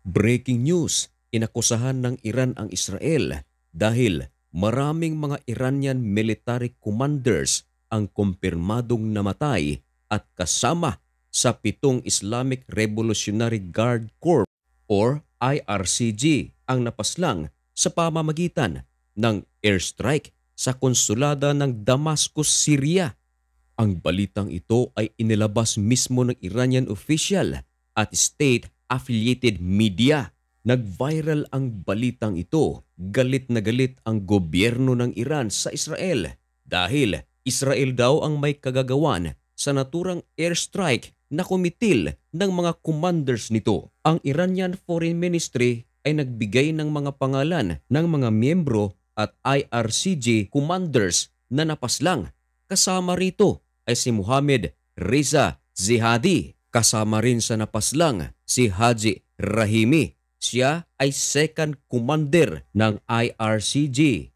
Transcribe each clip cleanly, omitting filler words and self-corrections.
Breaking news, inakusahan ng Iran ang Israel dahil maraming mga Iranian military commanders ang kumpirmadong namatay at kasama sa 7 Islamic Revolutionary Guard Corps or IRCG ang napaslang sa pamamagitan ng airstrike sa konsulada ng Damascus, Syria. Ang balitang ito ay inilabas mismo ng Iranian official at state-affiliated media. Nag-viral ang balitang ito. Galit na galit ang gobyerno ng Iran sa Israel dahil Israel daw ang may kagagawan sa naturang airstrike na kumitil ng mga commanders nito. Ang Iranian Foreign Ministry ay nagbigay ng mga pangalan ng mga miyembro at IRCG commanders na napaslang. Kasama rito ay si Mohammed Reza Zehadi. Kasama rin sa napaslang si Haji Rahimi. Siya ay second commander ng IRCG.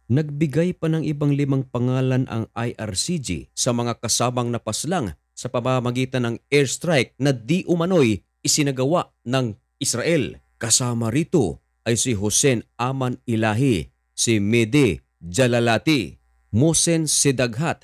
Nagbigay pa ng ibang 5 pangalan ang IRCG sa mga kasamang napaslang sa pamamagitan ng airstrike na di umano'y isinagawa ng Israel. Kasama rito ay si Hossein Aman Ilahi, si Mehdi Jalalati, Mohsen Sedaghat,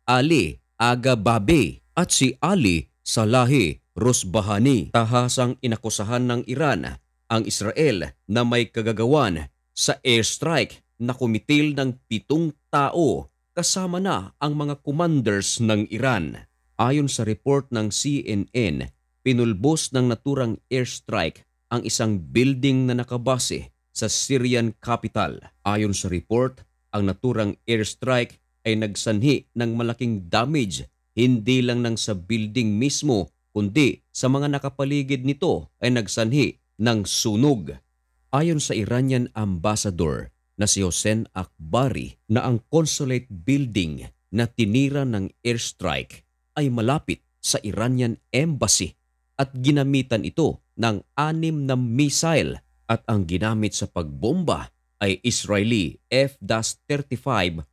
Ali Aga Babi at si Ali Salahi Rosbahani. Tahasang inakusahan ng Iran ang Israel na may kagagawan sa airstrike na kumitil ng 7 tao kasama na ang mga commanders ng Iran. Ayon sa report ng CNN, pinulbos ng naturang airstrike ang isang building na nakabase sa Syrian capital. Ayon sa report, ang naturang airstrike ay nagsanhi ng malaking damage hindi lang ng sa building mismo kundi sa mga nakapaligid nito ay nagsanhi ng sunog. Ayon sa Iranian ambassador na si Hossein Akbari na ang consulate building na tinira ng airstrike ay malapit sa Iranian embassy at ginamitan ito ng 6 na missile at ang ginamit sa pagbomba ay Israeli F-35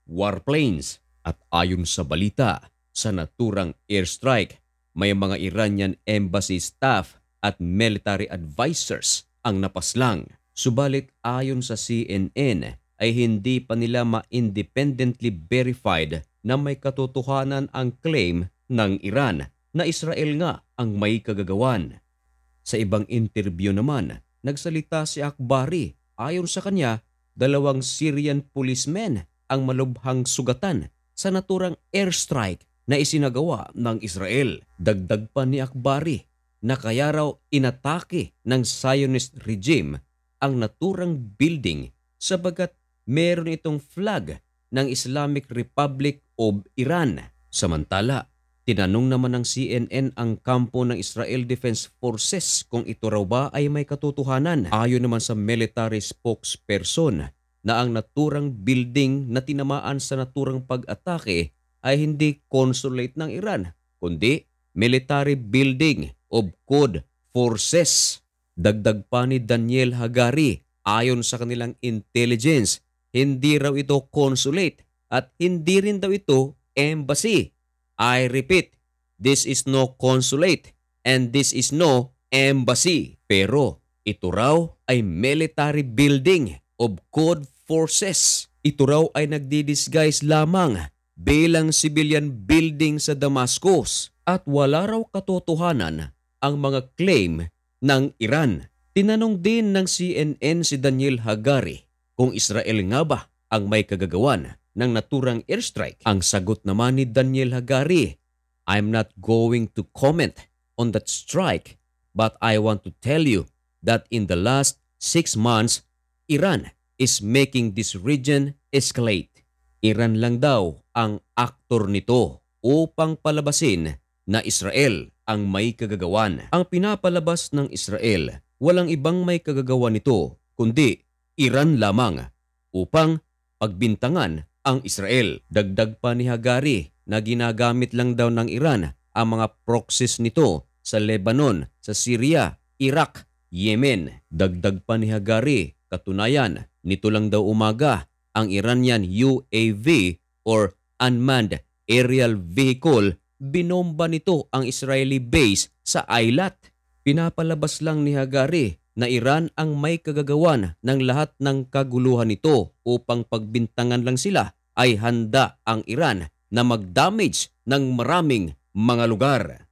warplanes. At ayon sa balita, sa naturang airstrike, may mga Iranian embassy staff at military advisors ang napaslang. Subalit ayon sa CNN ay hindi pa nila ma-independently verified na may katotohanan ang claim ng Iran na Israel nga ang may kagagawan. Sa ibang interview naman, nagsalita si Akbari. Ayon sa kanya, 2 Syrian policemen ang malubhang sugatan sa naturang airstrike na isinagawa ng Israel. Dagdag pa ni Akbari na kaya raw inatake ng Zionist regime ang naturang building sabagat meron itong flag ng Islamic Republic of Iran. Samantala, tinanong naman ng CNN ang kampo ng Israel Defense Forces kung ito raw ba ay may katotohanan. Ayon naman sa military spokesperson na ang naturang building na tinamaan sa naturang pag-atake ay hindi consulate ng Iran, kundi military building of Quds Forces. Dagdag pa ni Daniel Hagari, ayon sa kanilang intelligence, hindi raw ito consulate at hindi rin daw ito embassy. I repeat, this is no consulate and this is no embassy. Pero ito raw ay military building of Quds Forces. Ito raw ay nagdi-disguise lamang bilang civilian building sa Damascus at wala raw katotohanan ang mga claim ng Iran. Tinanong din ng CNN si Daniel Hagari kung Israel nga ba ang may kagagawan ng naturang airstrike. Ang sagot naman ni Daniel Hagari, I'm not going to comment on that strike but I want to tell you that in the last 6 months, Iran is making this region escalate. Iran lang daw ang aktor nito upang palabasin na Israel ang may kagagawan. Ang pinapalabas ng Israel, walang ibang may kagagawan nito kundi Iran lamang upang pagbintangan ang Israel. Dagdag pa ni Hagari na ginagamit lang daw ng Iran ang mga proxies nito sa Lebanon, sa Syria, Iraq, Yemen. Dagdag pa ni Hagari, katunayan, nito lang daw umaga ang Iranian UAV or Unmanned Aerial Vehicle, binomba nito ang Israeli base sa Eilat. Pinapalabas lang ni Hagari na Iran ang may kagagawan ng lahat ng kaguluhan nito upang pagbintangan lang sila, ay handa ang Iran na mag-damage ng maraming mga lugar.